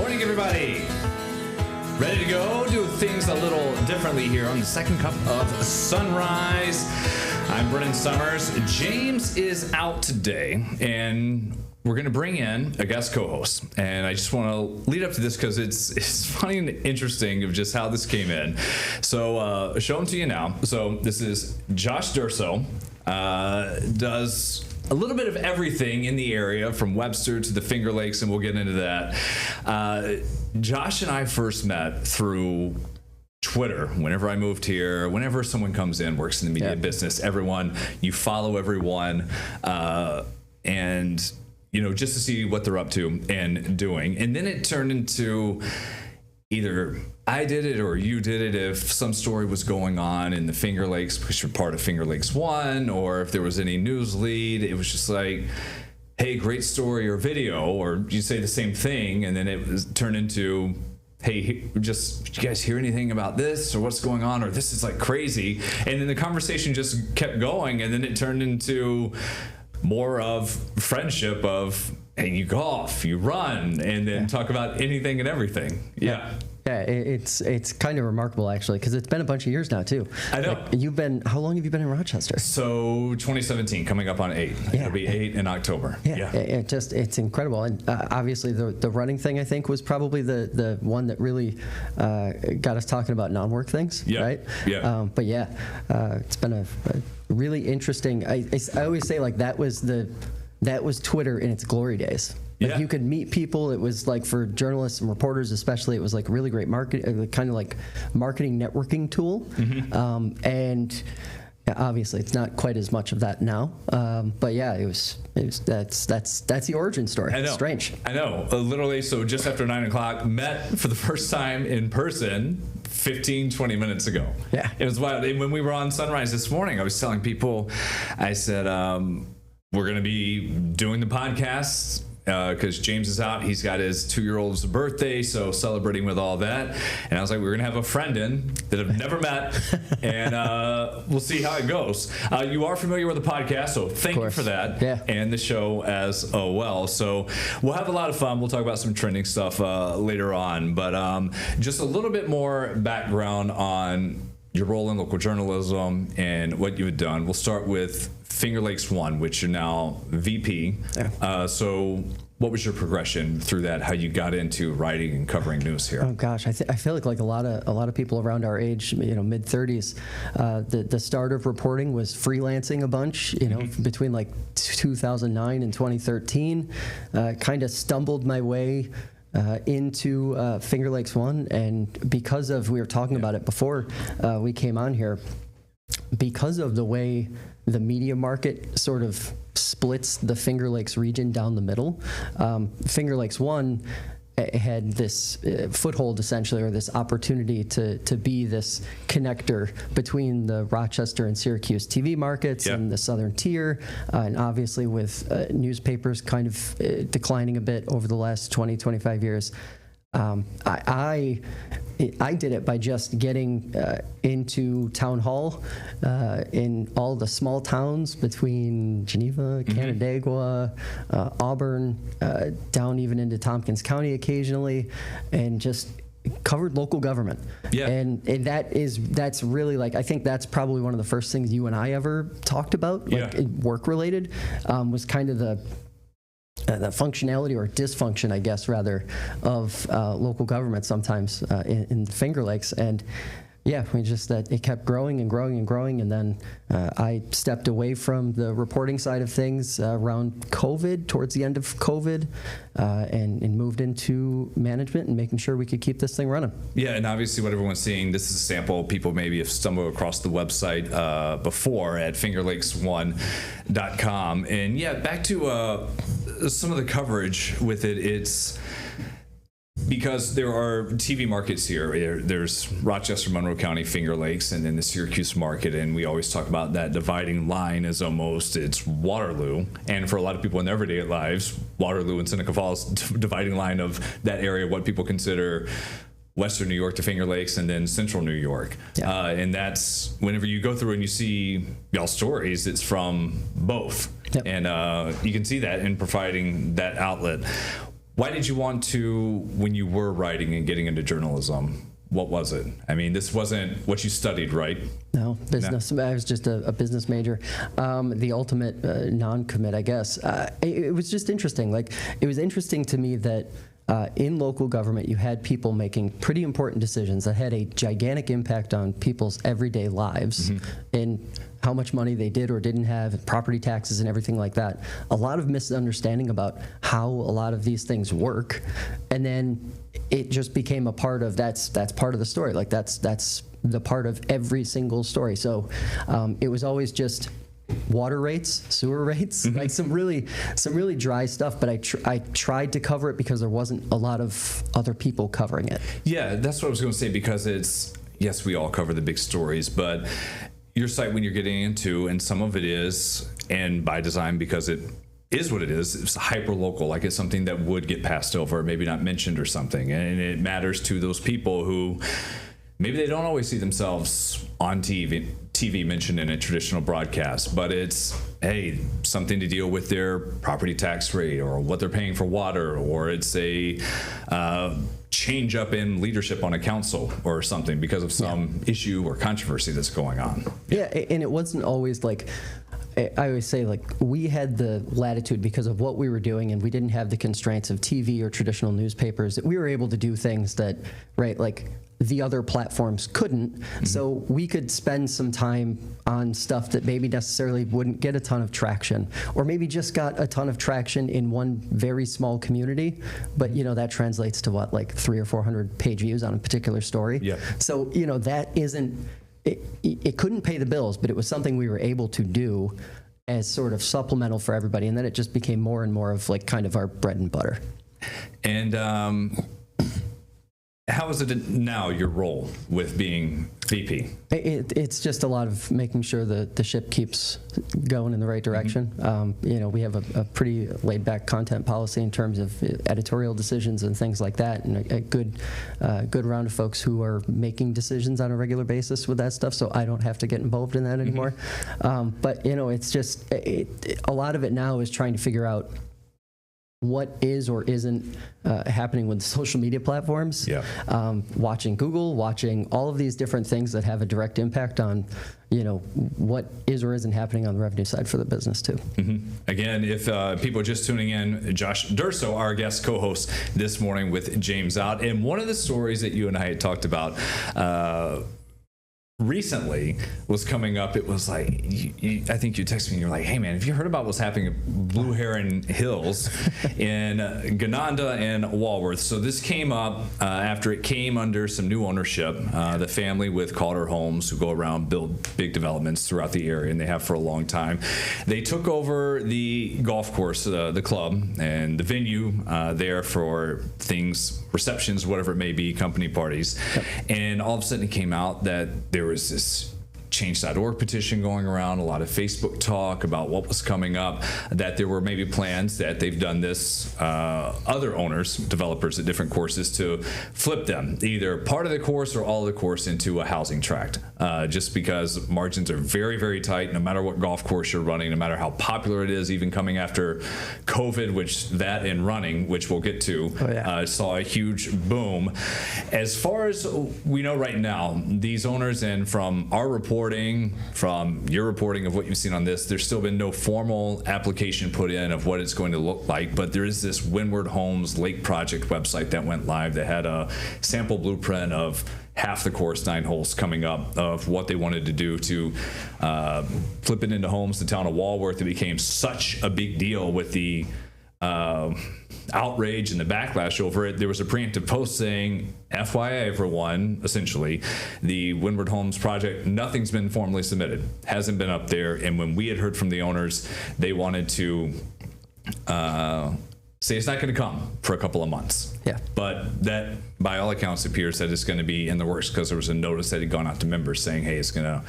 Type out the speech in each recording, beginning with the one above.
Morning, everybody. Ready to go? Do things a little differently here on the second cup of sunrise. I'm Brennan Summers. James is out today, and we're going to bring in a guest co-host. And I just want to lead up to this because it's funny and interesting of just how this came in. So show him to you now. So this is Josh Durso. Does a little bit of everything in the area from Webster to the Finger Lakes, and we'll get into that. Josh and I first met through Twitter. Whenever I moved here, whenever someone comes in, works in the media business, you follow everyone, and just to see what they're up to and doing. And then it turned into either I did it or you did it if some story was going on in the Finger Lakes because you're part of Finger Lakes 1, or if there was any news lead. It was just like, hey, great story or video, or you say the same thing, and then it was turned into, hey, did you guys hear anything about this, or what's going on, or this is like crazy. And then the conversation just kept going, and then it turned into more of friendship of, hey, you golf, you run, and then talk about anything and everything. Yeah, it's kind of remarkable actually, because it's been a bunch of years now too. I know. How long have you been in Rochester? So 2017, coming up on 8. Yeah. It'll be 8 in October. Yeah. It's incredible. And obviously the running thing, I think, was probably the one that really got us talking about non-work things, right? Yeah. But it's been a really interesting, I always say, like, that was Twitter in its glory days. Like, you could meet people. It was like, for journalists and reporters especially, it was like really great kind of like marketing networking tool. Mm-hmm. And obviously it's not quite as much of that now. But yeah, that's the origin story. I know. Strange. I know. Literally, so just after 9 o'clock, met for the first time in person 15-20 minutes ago. Yeah. It was wild. And when we were on Sunrise this morning, I was telling people, I said, we're going to be doing the podcast because James is out. He's got his 2-year-old's birthday, so celebrating with all that. And I was like, we're going to have a friend in that I've never met, and we'll see how it goes. You are familiar with the podcast, so thank you for that. Yeah. And the show as well. So we'll have a lot of fun. We'll talk about some trending stuff later on. But just a little bit more background on your role in local journalism and what you've done. We'll start with Finger Lakes 1, which you're now VP. Yeah. So what was your progression through that? How you got into writing and covering news here? Oh gosh, I feel like a lot of people around our age, mid 30s, the start of reporting was freelancing a bunch. Between like 2009 and 2013, kind of stumbled my way into Finger Lakes 1, and because of, we were talking about it before we came on here, because of the way the media market sort of splits the Finger Lakes region down the middle, Finger Lakes 1 had this foothold, essentially, or this opportunity to be this connector between the Rochester and Syracuse TV markets and the Southern Tier, and obviously with newspapers kind of declining a bit over the last 20-25 years. I did it by just getting into town hall in all the small towns between Geneva, Canandaigua, Auburn, down even into Tompkins County occasionally, and just covered local government. Yeah. And that's really, like, I think that's probably one of the first things you and I ever talked about, like work related, was kind of the functionality or dysfunction, I guess, rather, of local government sometimes in the Finger Lakes. And it kept growing and growing and growing. And then I stepped away from the reporting side of things around COVID, towards the end of COVID, and moved into management and making sure we could keep this thing running. Yeah, and obviously what everyone's seeing, this is a sample. People maybe have stumbled across the website before at fingerlakes1.com. And back to some of the coverage with it. It's because there are TV markets here. There's Rochester, Monroe County, Finger Lakes, and then the Syracuse market. And we always talk about that dividing line as almost it's Waterloo. And for a lot of people in their everyday lives, Waterloo and Seneca Falls, dividing line of that area, what people consider Western New York to Finger Lakes, and then Central New York. Yeah. And that's, whenever you go through and you see y'all's stories, it's from both. Yep. And you can see that in providing that outlet. Why did you want to, when you were writing and getting into journalism, what was it? I mean, this wasn't what you studied, right? No, business. No. I was just a business major. The ultimate non-commit, I guess. It was just interesting. Like, it was interesting to me that in local government, you had people making pretty important decisions that had a gigantic impact on people's everyday lives and how much money they did or didn't have, property taxes and everything like that. A lot of misunderstanding about how a lot of these things work. And then it just became a part of, that's part of the story. Like, that's the part of every single story. So it was always just water rates, sewer rates, like some really dry stuff, but I tried to cover it because there wasn't a lot of other people covering it. Yeah, that's what I was going to say, because it's, yes, we all cover the big stories, but your site, when you're getting into, and some of it is, and by design, because it is what it is, it's hyper local, like it's something that would get passed over, maybe not mentioned or something, and it matters to those people who maybe they don't always see themselves on TV mentioned in a traditional broadcast, but it's, hey, something to deal with their property tax rate or what they're paying for water, or it's a change up in leadership on a council or something because of some issue or controversy that's going on. Yeah, and it wasn't always like, I always say, like, we had the latitude because of what we were doing, and we didn't have the constraints of TV or traditional newspapers, that we were able to do things that, right, like the other platforms couldn't. So we could spend some time on stuff that maybe necessarily wouldn't get a ton of traction, or maybe just got a ton of traction in one very small community, but that translates to what, like 300 or 400 page views on a particular story. Yeah. So that isn't, it couldn't pay the bills, but it was something we were able to do as sort of supplemental for everybody, and then it just became more and more of like kind of our bread and butter. And how is it now, your role with being VP? It's just a lot of making sure that the ship keeps going in the right direction. We have a pretty laid-back content policy in terms of editorial decisions and things like that, and a good round of folks who are making decisions on a regular basis with that stuff, so I don't have to get involved in that anymore. But it's just, a lot of it now is trying to figure out what is or isn't happening with the social media platforms. Yeah. Watching Google, watching all of these different things that have a direct impact on, what is or isn't happening on the revenue side for the business too. Again, if people are just tuning in, Josh Durso, our guest co-host this morning with James Out, and one of the stories that you and I had talked about recently was coming up. It was like, I think you texted me and you're like, hey man, have you heard about what's happening at Blue Heron Hills in Gananda and Walworth? So this came up after it came under some new ownership. The family with Calder Homes, who go around build big developments throughout the area, and they have for a long time. They took over the golf course, the club, and the venue there for things, receptions, whatever it may be, company parties. Yep. And all of a sudden it came out that there was this change.org petition going around, a lot of Facebook talk about what was coming up, that there were maybe plans that they've done this, other owners, developers at different courses, to flip them, either part of the course or all of the course, into a housing tract, just because margins are very, very tight, no matter what golf course you're running, no matter how popular it is, even coming after COVID, which that and running, which we'll get to, saw a huge boom. As far as we know right now, these owners, and from our report, from your reporting of what you've seen on this, there's still been no formal application put in of what it's going to look like, but there is this Windward Homes Lake Project website that went live that had a sample blueprint of half the course, 9 holes coming up, of what they wanted to do to flip it into homes. The town of Walworth, it became such a big deal with the outrage and the backlash over it. There was a preemptive post saying, FYI everyone, essentially, the Windward Homes project, nothing's been formally submitted, hasn't been up there. And when we had heard from the owners, they wanted to say it's not going to come for a couple of months. Yeah. But that, by all accounts, appears that it's going to be in the works, because there was a notice that had gone out to members saying, hey, it's going to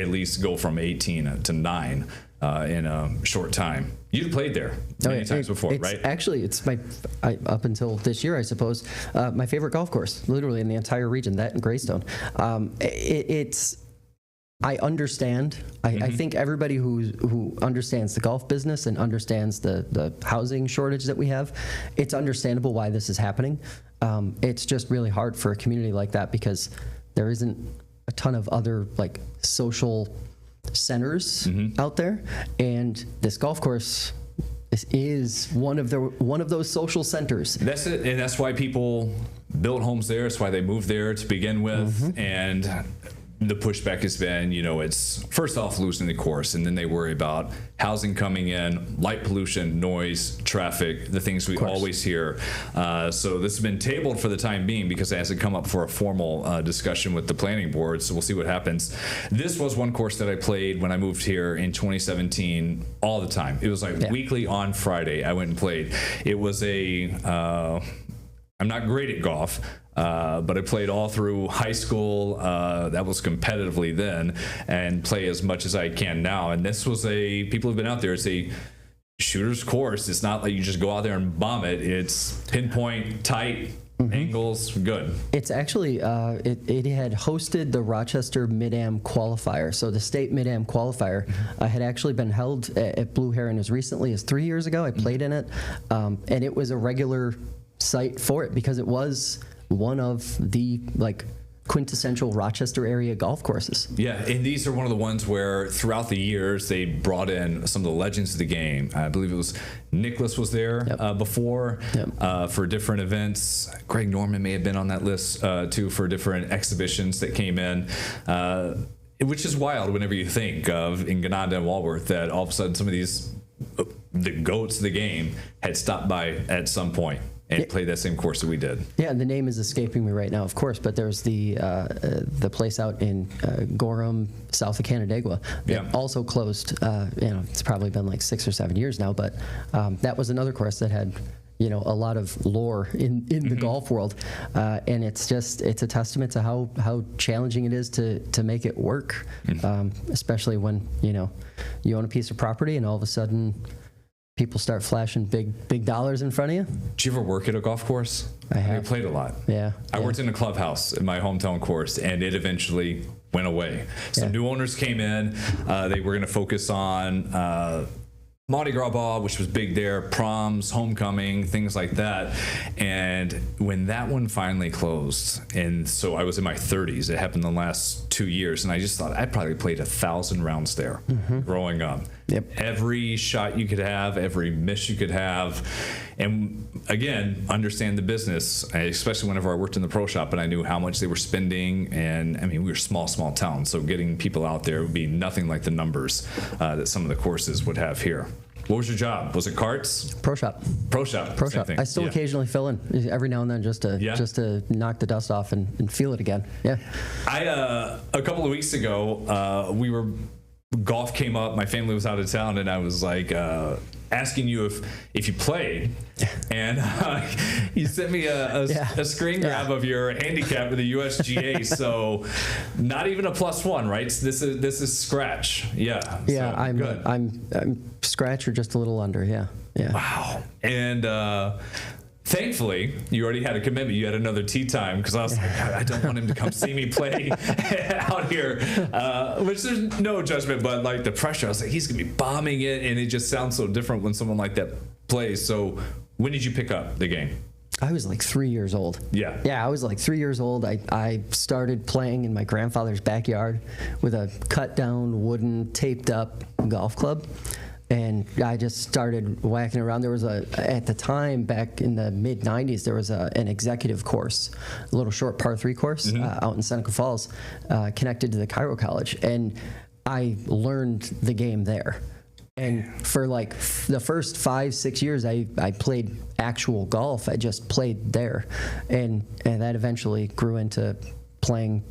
at least go from 18 to 9 in a short time. You've played there many times before, right? Actually, it's up until this year, I suppose, my favorite golf course, literally in the entire region, that and Greystone. It's I understand. I think everybody who understands the golf business and understands the housing shortage that we have, it's understandable why this is happening. It's just really hard for a community like that because there isn't a ton of other like social centers out there, and this golf course is one of those social centers. That's it, and that's why people built homes there. That's why they moved there to begin with, and the pushback has been, it's first off losing the course, and then they worry about housing coming in, light pollution, noise, traffic, the things we always hear. So this has been tabled for the time being because it hasn't come up for a formal discussion with the planning board. So we'll see what happens. This was one course that I played when I moved here in 2017 all the time. It was like weekly on Friday. I went and played. It was I'm not great at golf, but I played all through high school. That was competitively then, and play as much as I can now. And this was people have been out there. It's a shooter's course. It's not like you just go out there and bomb it. It's pinpoint, tight, angles, good. It's actually, it had hosted the Rochester Mid-Am qualifier. So the state Mid-Am qualifier had actually been held at Blue Heron as recently as 3 years ago. I played in it, and it was a regular site for it because it was one of the quintessential Rochester area golf courses. Yeah, and these are one of the ones where throughout the years they brought in some of the legends of the game. I believe it was Nicholas was there before for different events. Greg Norman may have been on that list too for different exhibitions that came in. Which is wild whenever you think of in Gananda and Walworth that all of a sudden some of these the goats of the game had stopped by at some point and played that same course that we did. Yeah, and the name is escaping me right now, of course, but there's the place out in Gorham, south of Canandaigua, that also closed. It's probably been like 6 or 7 years now, but that was another course that had a lot of lore in the golf world, and it's a testament to how challenging it is to make it work, especially when you own a piece of property and all of a sudden people start flashing big dollars in front of you. Did you ever work at a golf course? I have. I played a lot. Yeah. I worked in a clubhouse in my hometown course, and it eventually went away. Some new owners came in. They were going to focus on Mardi Gras ball, which was big there, proms, homecoming, things like that. And when that one finally closed, and so I was in my 30s, it happened the last 2 years, and I just thought I probably played 1,000 rounds there growing up. Every shot you could have, every miss you could have. And again, understand the business, especially whenever I worked in the pro shop and I knew how much they were spending. And I mean, we were small town, so getting people out there would be nothing like the numbers that some of the courses would have here. What was your job? Was it carts? Pro shop. I still occasionally fill in every now and then just to knock the dust off and feel it again. Yeah. A couple of weeks ago, golf came up. My family was out of town, and I was like asking you if you played, and you sent me a screen grab of your handicap in the USGA. So not even a +1, right? This is scratch. Yeah. Yeah. So, I'm scratch or just a little under. Yeah. Yeah. Wow. And thankfully, you already had a commitment. You had another tee time because I was like, God, I don't want him to come see me play out here. Which there's no judgment, but like the pressure, I was like, he's gonna be bombing it, and it just sounds so different when someone like that plays. So, when did you pick up the game? I was like 3 years old. Yeah. Yeah, I was like 3 years old. I started playing in my grandfather's backyard with a cut down wooden taped up golf club. And I just started whacking around. There was at the time, back in the mid 90s, there was an executive course, a little short par 3 course out in Seneca Falls, connected to the Cairo College. And I learned the game there. And for like the first 5-6 years, I played actual golf. I just played there. And that eventually grew into playing,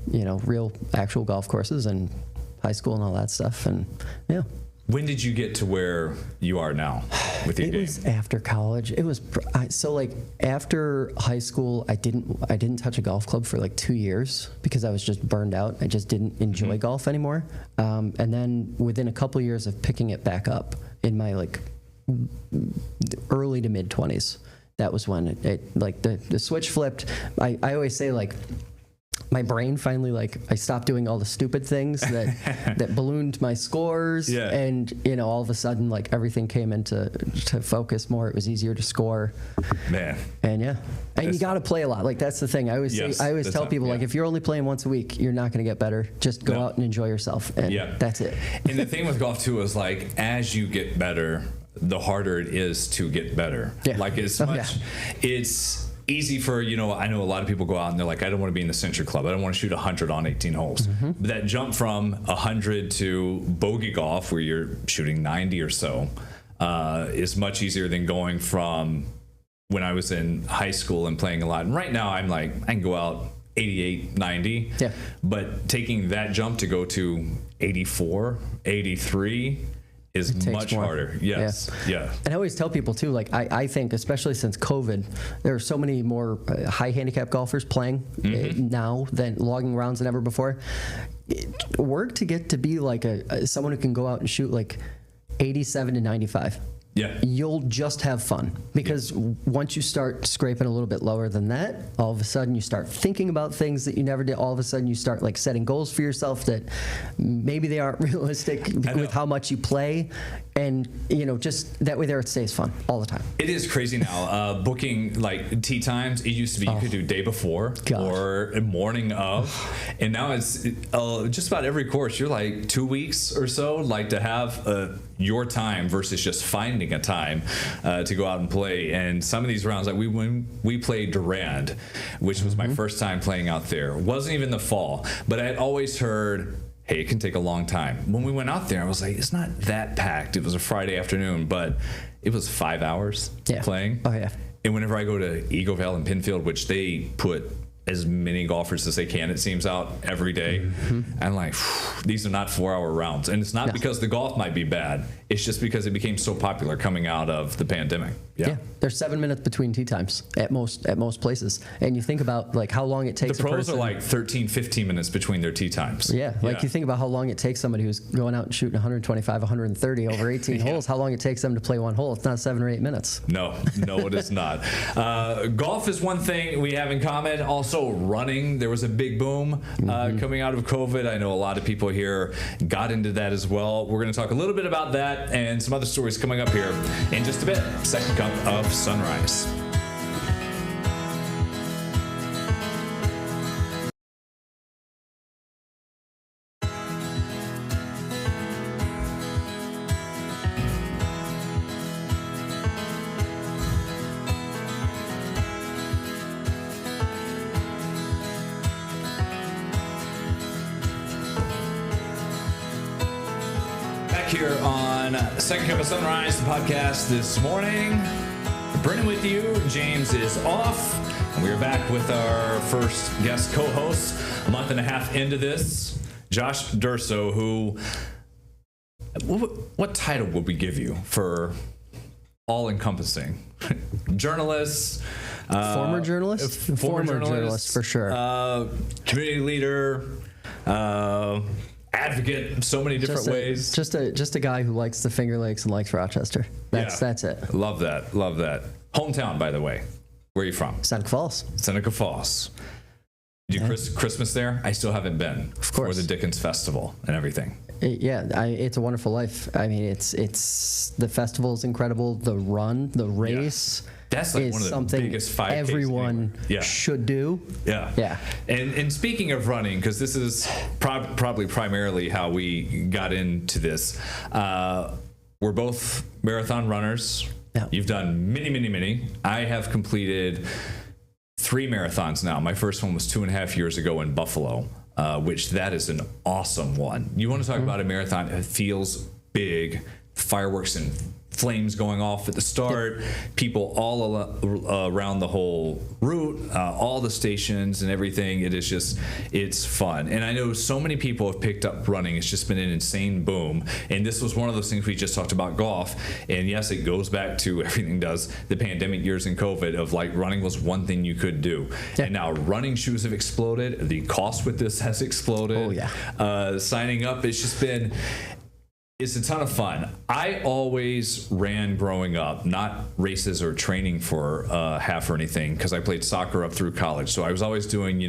real actual golf courses and high school and all that stuff. And yeah. When did you get to where you are now with your game? It was after college. It was after high school. I didn't touch a golf club for like 2 years because I was just burned out. I just didn't enjoy golf anymore. And then within a couple years of picking it back up in my like early to mid 20s, that was when it the switch flipped. I always say like my brain finally, like, I stopped doing all the stupid things that ballooned my scores. Yeah. And, all of a sudden, like, everything came into focus more. It was easier to score. Man. And and you got to play a lot. Like, that's the thing. I always tell people, like, if you're only playing once a week, you're not going to get better. Just go out and enjoy yourself. And that's it. And the thing with golf too is, like, as you get better, the harder it is to get better. Yeah. Like, it's easy for, I know a lot of people go out and they're like, I don't want to be in the Century Club. I don't want to shoot 100 on 18 holes. Mm-hmm. But that jump from 100 to bogey golf, where you're shooting 90 or so, is much easier than going from when I was in high school and playing a lot. And right now I'm like, I can go out 88, 90. Yeah. But taking that jump to go to 84, 83 is much harder. Yes. Yeah. And I always tell people too, like, I think, especially since COVID, there are so many more high handicap golfers playing now than logging rounds than ever before. Work to get to be like someone who can go out and shoot like 87 to 95. Yeah. You'll just have fun, because once you start scraping a little bit lower than that, all of a sudden you start thinking about things that you never did. All of a sudden you start, like, setting goals for yourself that maybe they aren't realistic with how much you play. And, just that way there it stays fun all the time. It is crazy now. Booking, like, tee times, it used to be you could do day before or morning of. And now it's just about every course. You're like 2 weeks or so, like, to have your time versus just finding a time to go out and play. And some of these rounds, like when we played Durand, which was my first time playing out there, it wasn't even the fall, but I had always heard, hey, it can take a long time. When we went out there, I was like, it's not that packed. It was a Friday afternoon, but it was 5 hours playing. Oh, yeah. And whenever I go to Eagle Vale and Pinfield, which they put as many golfers as they can, it seems, out every day. I'm like, these are not 4-hour rounds. And it's not because the golf might be bad. It's just because it became so popular coming out of the pandemic. Yeah. There's 7 minutes between tee times at most places. And you think about, like, how long it takes the pros are like 13, 15 minutes between their tee times. Yeah. Like, you think about how long it takes somebody who's going out and shooting 125, 130 over 18 holes, how long it takes them to play one hole. It's not 7 or 8 minutes. No, it is not. Golf is one thing we have in common. Also, running. There was a big boom coming out of COVID. I know a lot of people here got into that as well. We're going to talk a little bit about that and some other stories coming up here in just a bit. Second Cup of Sunrise. Here on Second Cup of Sunrise, the podcast this morning. Brennan with you. James is off. And we are back with our first guest co-host a month and a half into this, Josh Durso, who, what title would we give you for all-encompassing? Journalist? Former journalist? Former journalist, for sure. Community leader, advocate in so many different ways. Just a guy who likes the Finger Lakes and likes Rochester. That's it. Love that. Hometown, by the way. Where are you from? Seneca Falls. Seneca Falls. Did you Christmas there? I still haven't been. Of course. For the Dickens Festival and everything. It's a wonderful life. I mean, it's the festival is incredible. The run, the race. Yeah. That's like one of the biggest 5Ks everyone should do. Yeah. And speaking of running, because this is probably primarily how we got into this, we're both marathon runners. Yeah. You've done many. I have completed 3 marathons now. My first one was 2.5 years ago in Buffalo, which that is an awesome one. You want to talk about a marathon? It feels big, fireworks and flames going off at the start, people all around the whole route, all the stations and everything. It's fun. And I know so many people have picked up running. It's just been an insane boom. And this was one of those things we just talked about golf. And yes, it goes back to everything does the pandemic years and COVID of like running was one thing you could do. Yeah. And now running shoes have exploded. The cost with this has exploded. Oh, yeah. Signing up, it's a ton of fun. I always ran growing up, not races or training for half or anything, because I played soccer up through college. So I was always doing,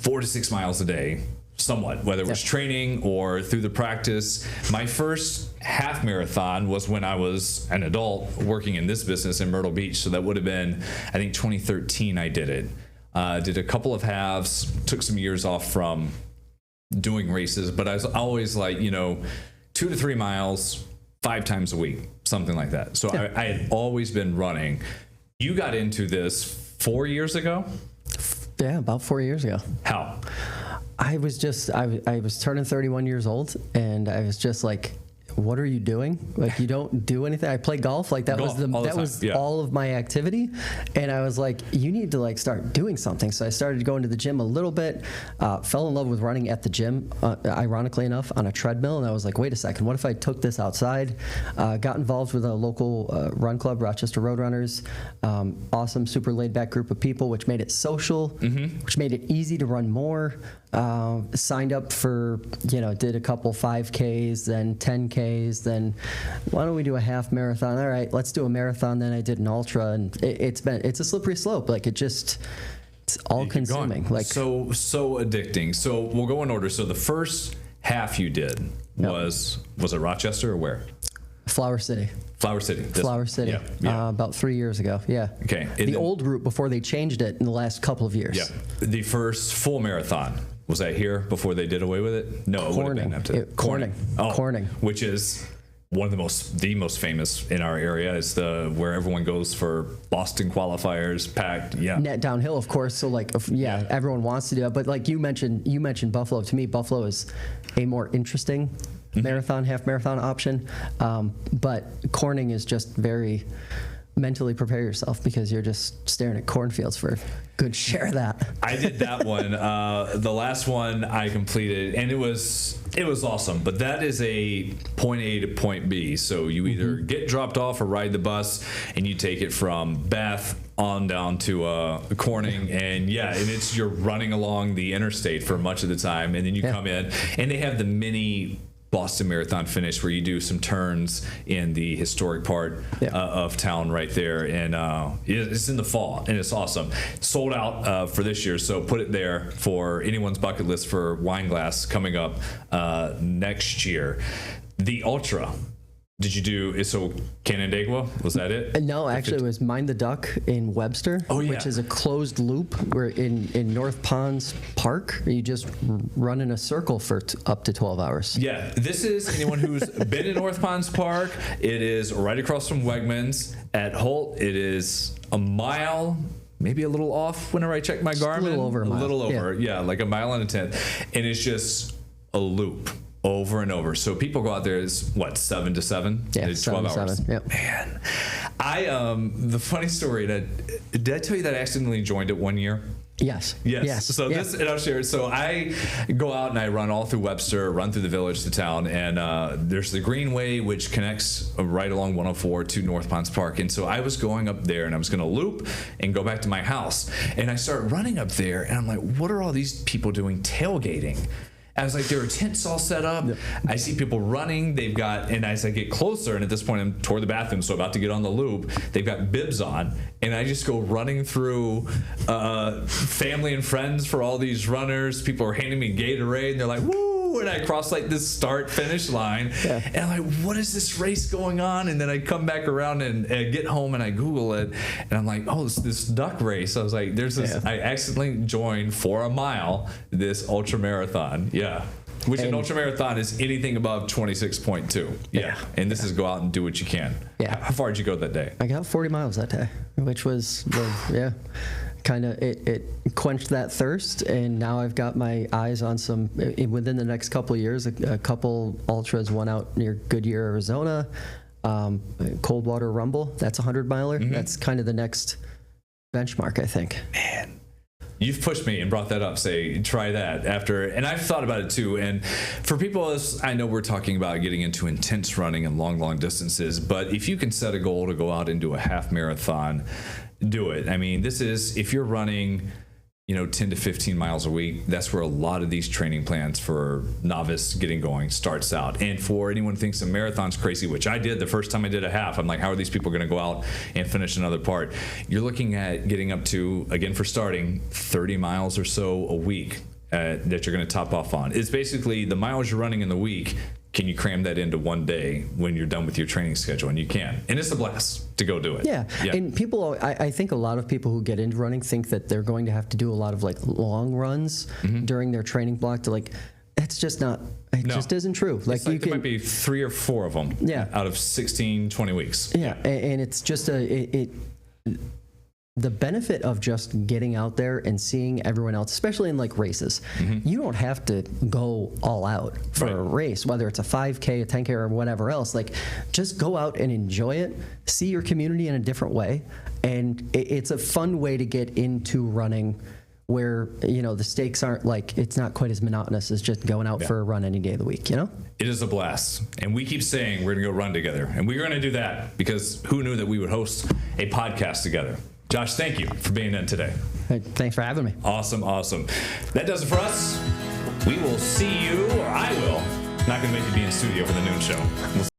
4 to 6 miles a day, somewhat, whether it was training or through the practice. My first half marathon was when I was an adult working in this business in Myrtle Beach. So that would have been, I think, 2013 I did it. Did a couple of halves, took some years off from doing races, but I was always like, 2 to 3 miles, 5 times a week, something like that. So I had always been running. You got into this 4 years ago? Yeah, about 4 years ago. How? I was turning 31 years old, and I was just like, what are you doing? Like, you don't do anything. I play golf. Like, that was all of my activity. And I was like, you need to like start doing something. So I started going to the gym a little bit, fell in love with running at the gym, ironically enough, on a treadmill. And I was like, wait a second, what if I took this outside? Got involved with a local run club, Rochester Roadrunners. Awesome, super laid back group of people, which made it social, which made it easy to run more. Signed up for, did a couple 5Ks, then 10Ks, then why don't we do a half marathon? All right, let's do a marathon. Then I did an ultra, and it's a slippery slope. Like, it's all consuming. Like, so addicting. So we'll go in order. So the first half you did was it Rochester or where? Flower City. Flower City. About 3 years ago. Yeah. Okay. The old route before they changed it in the last couple of years. Yeah. The first full marathon, was that here before they did away with it? No, it would have been after Corning. Oh, Corning. Which is one of the most famous in our area. Is where everyone goes for Boston qualifiers, packed. Yeah. Net downhill, of course. So like, everyone wants to do it. But like you mentioned Buffalo. To me, Buffalo is a more interesting marathon, half marathon option. But Corning is just very mentally prepare yourself, because you're just staring at cornfields for a good share of that. I did that one. The last one I completed, and it was awesome. But that is a point A to point B. So you either get dropped off or ride the bus, and you take it from Bath on down to Corning, and you're running along the interstate for much of the time, and then you come in, and they have the mini Boston Marathon finish where you do some turns in the historic part of town right there, and it's in the fall, and it's awesome. Sold out for this year, so put it there for anyone's bucket list for Wine Glass coming up next year. The Ultra. Did you do Canandaigua? Was that it? No, actually, it was Mind the Duck in Webster, which is a closed loop. Where in North Ponds Park, you just run in a circle for up to 12 hours. Yeah, this is anyone who's been in North Ponds Park. It is right across from Wegmans at Holt. It is a mile, maybe a little off whenever I check my Garmin. A little over a mile. A little over, like a mile and a tenth. And it's just a loop. Over and over. So people go out there, is 7 to 7? Yeah, it's 12 hours. 7. Yep. Man, the funny story, did I tell you that I accidentally joined it one year? Yes. So this, and I'll share it. So I go out and I run all through Webster, run through the village, the town, and there's the Greenway, which connects right along 104 to North Ponds Park. And so I was going up there, and I was going to loop and go back to my house. And I start running up there, and I'm like, what are all these people doing tailgating? I was like, there are tents all set up. Yep. I see people running. And as I get closer, and at this point I'm toward the bathroom, so about to get on the loop, they've got bibs on, and I just go running through family and friends for all these runners. People are handing me Gatorade, and they're like, woo! And I cross like this start-finish line, and I'm like, what is this race going on? And then I come back around and get home, and I Google it, and I'm like, oh, it's this duck race. I was like, there's this. I accidentally joined for a mile this ultra marathon. Yeah. Which an ultra marathon is anything above 26.2. Yeah. And this is go out and do what you can. Yeah. How far did you go that day? I got 40 miles that day, which was, kind of, it quenched that thirst, and now I've got my eyes on some, within the next couple of years, a couple ultras, one out near Goodyear, Arizona, Coldwater Rumble, that's a 100-miler. That's kind of the next benchmark, I think. Man. You've pushed me and brought that up. Say, try that after. And I've thought about it too. And for people, I know we're talking about getting into intense running and long distances, but if you can set a goal to go out and do a half marathon, do it. I mean, this is, if you're running, 10 to 15 miles a week, that's where a lot of these training plans for novice getting going starts out. And for anyone who thinks a marathon's crazy, which I did the first time I did a half, I'm like, how are these people going to go out and finish another part? You're looking at getting up to, again, for starting, 30 miles or so a week that you're going to top off on. It's basically the miles you're running in the week. Can you cram that into one day when you're done with your training schedule? And you can. And it's a blast to go do it. Yeah. And people, I think a lot of people who get into running think that they're going to have to do a lot of like long runs during their training block to like, that's just not, it just isn't true. Like, there might be 3 or 4 of them out of 16, 20 weeks. Yeah. And it's just the benefit of just getting out there and seeing everyone else, especially in like races, you don't have to go all out for a race, whether it's a 5K, a 10K, or whatever else. Like, just go out and enjoy it, see your community in a different way. And it's a fun way to get into running where, you know, the stakes aren't like, it's not quite as monotonous as just going out for a run any day of the week, you know? It is a blast. And we keep saying we're going to go run together. And we're going to do that because who knew that we would host a podcast together? Josh, thank you for being in today. Hey, thanks for having me. Awesome, awesome. That does it for us. We will see you, or I will. Not going to make you be in studio for the noon show. We'll